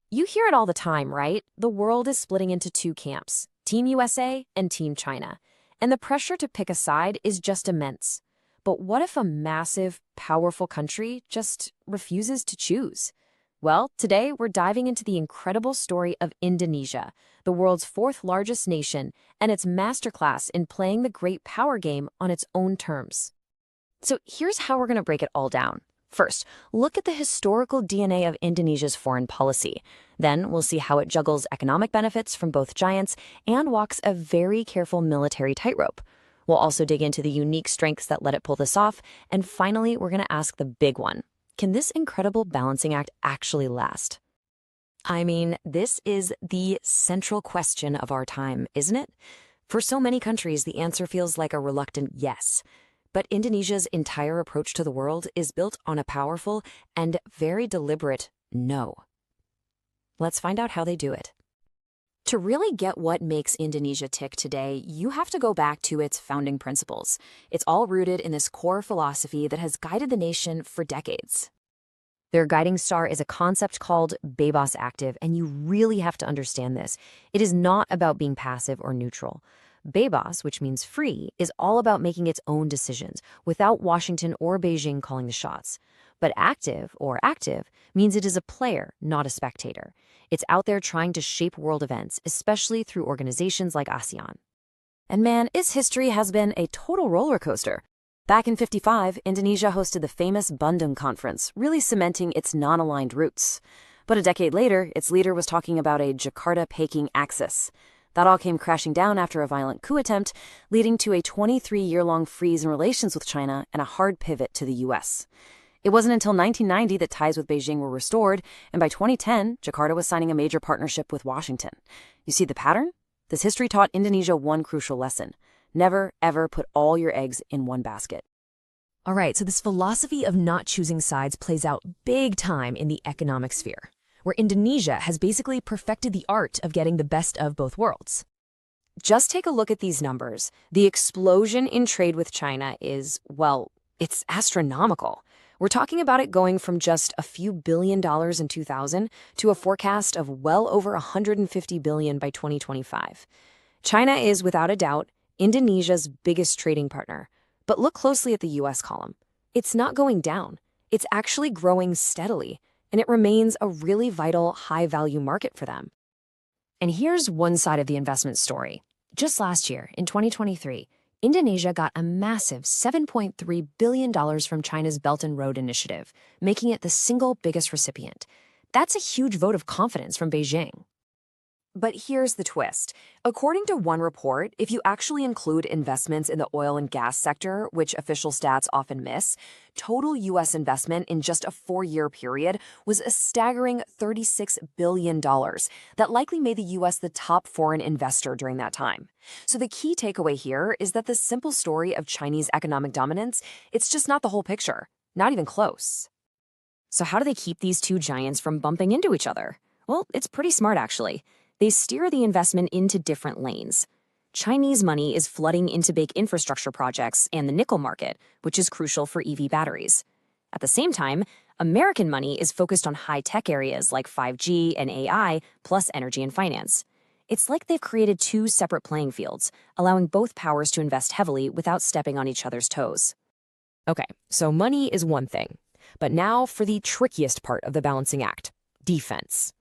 You hear it all the time, right? The world is splitting into two camps, Team USA and Team China. And the pressure to pick a side is just immense. But what if a massive, powerful country just refuses to choose? Well, today we're diving into the incredible story of Indonesia, the world's fourth largest nation, and its masterclass in playing the great power game on its own terms. So here's how we're going to break it all down. First, look at the historical DNA of Indonesia's foreign policy. Then we'll see how it juggles economic benefits from both giants and walks a very careful military tightrope. We'll also dig into the unique strengths that let it pull this off. And finally, we're going to ask the big one. Can this incredible balancing act actually last? I mean, this is the central question of our time, isn't it? For so many countries, the answer feels like a reluctant yes. But Indonesia's entire approach to the world is built on a powerful and very deliberate no. Let's find out how they do it. To really get what makes Indonesia tick today, you have to go back to its founding principles. It's all rooted in this core philosophy that has guided the nation for decades. Their guiding star is a concept called bebas active, and you really have to understand this. It is not about being passive or neutral. Bebas, which means free, is all about making its own decisions, without Washington or Beijing calling the shots. But active, or active, means it is a player, not a spectator. It's out there trying to shape world events, especially through organizations like ASEAN. And man, its history has been a total roller coaster. Back in '55, Indonesia hosted the famous Bandung Conference, really cementing its non-aligned roots. But a decade later, its leader was talking about a Jakarta-Peking axis. That all came crashing down after a violent coup attempt, leading to a 23-year-long freeze in relations with China and a hard pivot to the U.S. It wasn't until 1990 that ties with Beijing were restored, and by 2010, Jakarta was signing a major partnership with Washington. You see the pattern? This history taught Indonesia one crucial lesson. Never, ever put all your eggs in one basket. All right, so this philosophy of not choosing sides plays out big time in the economic sphere, where Indonesia has basically perfected the art of getting the best of both worlds. Just take a look at these numbers. The explosion in trade with China is, well, it's astronomical. We're talking about it going from just a few $billion in 2000 to a forecast of well over $150 billion by 2025. China is, without a doubt, Indonesia's biggest trading partner. But look closely at the U.S. column. It's not going down. It's actually growing steadily, and it remains a really vital, high-value market for them. And here's one side of the investment story. Just last year, in 2023, Indonesia got a massive $7.3 billion from China's Belt and Road Initiative, making it the single biggest recipient. That's a huge vote of confidence from Beijing. But here's the twist. According to one report, if you actually include investments in the oil and gas sector, which official stats often miss, total U.S. investment in just a 4-year period was a staggering $36 billion. That likely made the U.S. the top foreign investor during that time. So the key takeaway here is that the simple story of Chinese economic dominance, it's just not the whole picture, not even close. So how do they keep these two giants from bumping into each other? Well, it's pretty smart, actually. They steer the investment into different lanes. Chinese money is flooding into big infrastructure projects and the nickel market, which is crucial for EV batteries. At the same time, American money is focused on high-tech areas like 5G and AI, plus energy and finance. It's like they've created two separate playing fields, allowing both powers to invest heavily without stepping on each other's toes. Okay, so money is one thing. But now for the trickiest part of the balancing act, defense.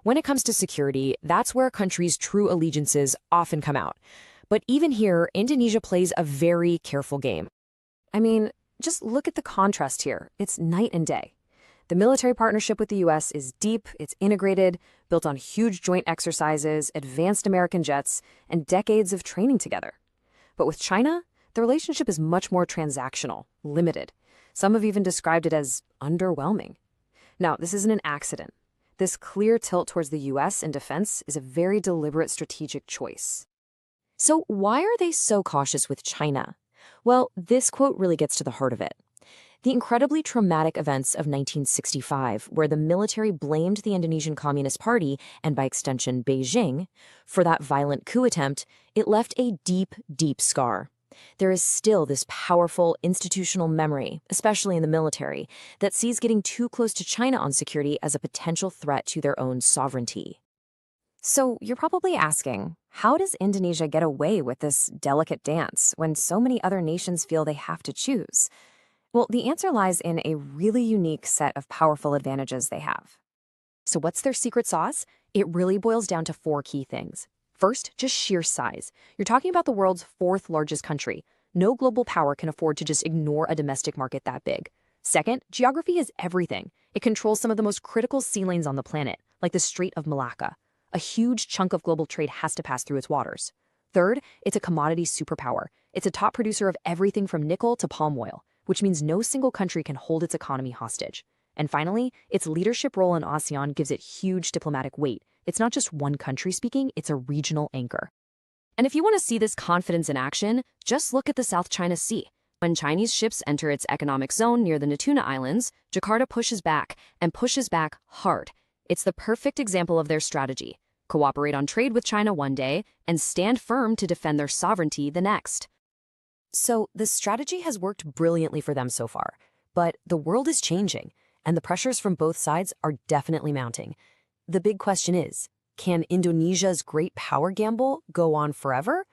When it comes to security, that's where a country's true allegiances often come out. But even here, Indonesia plays a very careful game. I mean, just look at the contrast here. It's night and day. The military partnership with the U.S. is deep, it's integrated, built on huge joint exercises, advanced American jets, and decades of training together. But with China, the relationship is much more transactional, limited. Some have even described it as underwhelming. Now, this isn't an accident. This clear tilt towards the U.S. in defense is a very deliberate strategic choice. So why are they so cautious with China? Well, this quote really gets to the heart of it. The incredibly traumatic events of 1965, where the military blamed the Indonesian Communist Party, and by extension Beijing, for that violent coup attempt, it left a deep, deep scar. There is still this powerful institutional memory, especially in the military, that sees getting too close to China on security as a potential threat to their own sovereignty. So you're probably asking, how does Indonesia get away with this delicate dance when so many other nations feel they have to choose? Well, the answer lies in a really unique set of powerful advantages they have. So what's their secret sauce? It really boils down to four key things. First, just sheer size. You're talking about the world's fourth largest country. No global power can afford to just ignore a domestic market that big. Second, geography is everything. It controls some of the most critical sea lanes on the planet, like the Strait of Malacca. A huge chunk of global trade has to pass through its waters. Third, it's a commodity superpower. It's a top producer of everything from nickel to palm oil, which means no single country can hold its economy hostage. And finally, its leadership role in ASEAN gives it huge diplomatic weight. It's not just one country speaking, it's a regional anchor. And if you want to see this confidence in action, just look at the South China Sea. When Chinese ships enter its economic zone near the Natuna Islands, Jakarta pushes back, and pushes back hard. It's the perfect example of their strategy. Cooperate on trade with China one day, and stand firm to defend their sovereignty the next. So this strategy has worked brilliantly for them so far. But the world is changing, and the pressures from both sides are definitely mounting. The big question is, can Indonesia's great power gamble go on forever?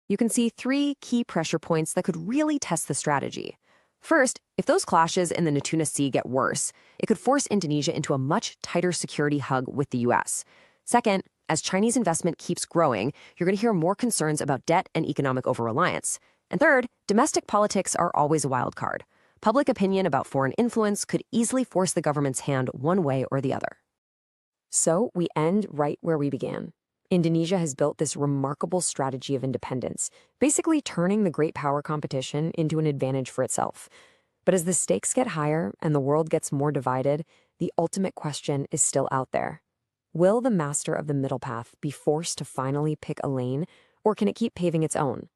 You can see three key pressure points that could really test the strategy. First, if those clashes in the Natuna Sea get worse, it could force Indonesia into a much tighter security hug with the US. Second, as Chinese investment keeps growing, you're going to hear more concerns about debt and economic over-reliance. And third, domestic politics are always a wild card. Public opinion about foreign influence could easily force the government's hand one way or the other. So we end right where we began. Indonesia has built this remarkable strategy of independence, basically turning the great power competition into an advantage for itself. But as the stakes get higher and the world gets more divided, the ultimate question is still out there. Will the master of the middle path be forced to finally pick a lane, or can it keep paving its own?